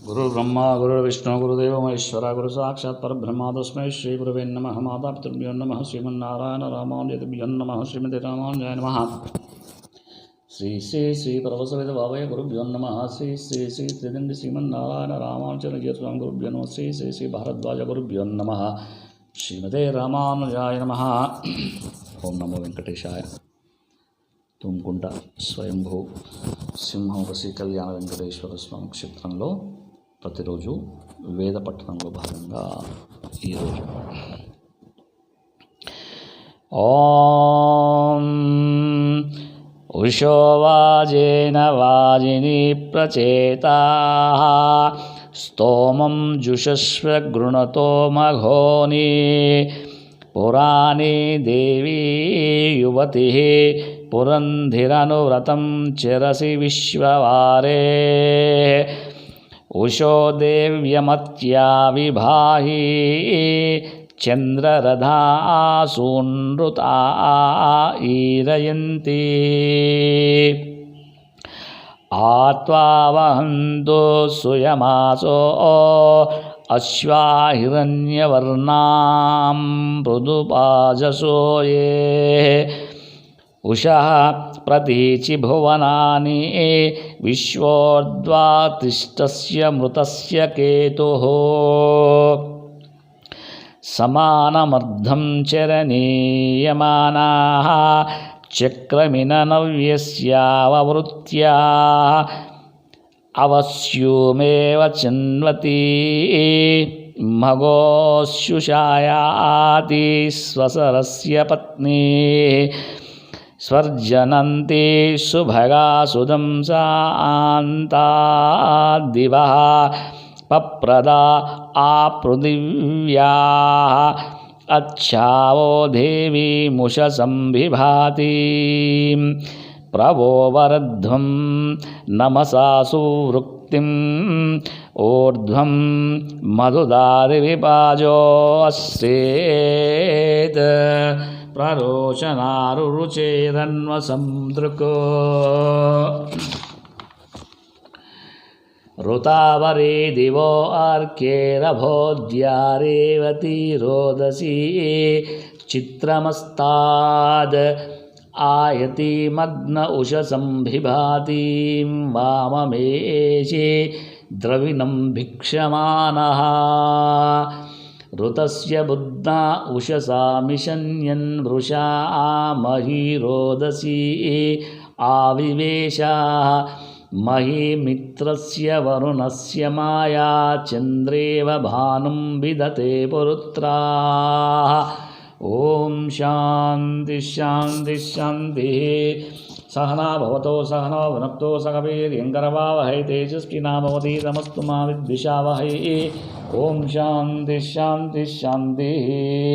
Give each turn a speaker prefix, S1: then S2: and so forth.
S1: गुरुर्ब्रह्मा गुरुर्विष्णु गुरुदेवो महेश्वरा गुरु साक्षात् परब्रह्म तस्मै श्री गुरुवे नमः। मातापितृभ्यो नमः। श्रीमन्नारायण रामानुजभ्यो नमः। श्रीमते रामानुजाय नमः। श्री श्री श्री परवसविद भावय गुरुभ्यो नमः। श्री श्री श्री त्रिदंडी श्रीमन्नारायण रामानुजन स्वामी गुरुभ्यो नमः। श्री श्री श्री भारद्वाज गुरुभ्यो नमः। श्रीमते रामानुजाय नमः। ओम नमो वेंकटेशाय। तुमकुंट स्वयंभू సింహవసి కళ్యాణ వెంకటేశ్వర స్వామి క్షేత్రంలో ప్రతిరోజు వేద పట్టణంలో భాగంగా ఈరోజు ఓం ఉషోవాజేన వాజిని ప్రచేతా స్తోమం జుషస్వ గృణతో మఘోని పురాణి దేవీ యువతి పురంధిరనువ్రతం చరసి విశ్వవారే ఉషో దేవ్యమత్యా విభాహి చంద్రరథాసూనృతా ఈరయంతి ఆత్వావహంతో సుయమాసో అశ్వాహిరణ్యవర్ణాం మృదుపాజసో ఏ ఉషః ప్రతీచి భువనాని విశ్వోర్ధ్వాతిష్టస్య మృతస్య కేతుః సమానమర్ధం చరణీయమానాః చక్రమిననవ్యస్యావవృత్యా అవస్యూమేవ చిన్వతి మఘోస్యుషాయాతి స్వసరస్య పత్ని స్వర్జనంతి సుభగా సుదంసాంతా దివః పప్రదా ఆపృథివ్యా అచ్ఛావో దేవీ ముషసంభిభాతి ప్రవోవరధ్వం నమసా సువృక్తిం ఊర్ధ్వం మధుదారివిపాజో అస్సేత్ ప్రరోచనారురుచేరన్వసందృకో ఋతావరే దివో ఆర్కేరభోద్యా రేవతి రోదసీ చిత్రమస్తాద్ ఆయతి మగ్న ఉషసంభిభాతిం వామమేషే ద్రవిణం భిక్షమానః ఋతస్య బుద్ధ్నా ఉషసా మిషన్యన్ వృషా మహీరోదసీ ఆవివేశ మహీమిత్రస్య వరుణస్య మాయా చంద్రేవ భానుం విదతే పురుత్రా. ఓం శాంతి శాంతి శాంతి. सहना भवतो सहनो भुनक्तो सह वीर्यङ्करवावहै तेजस्विनाभवतीतमस्तु मा विद्विषावहै. ओम शांति शांति शांति.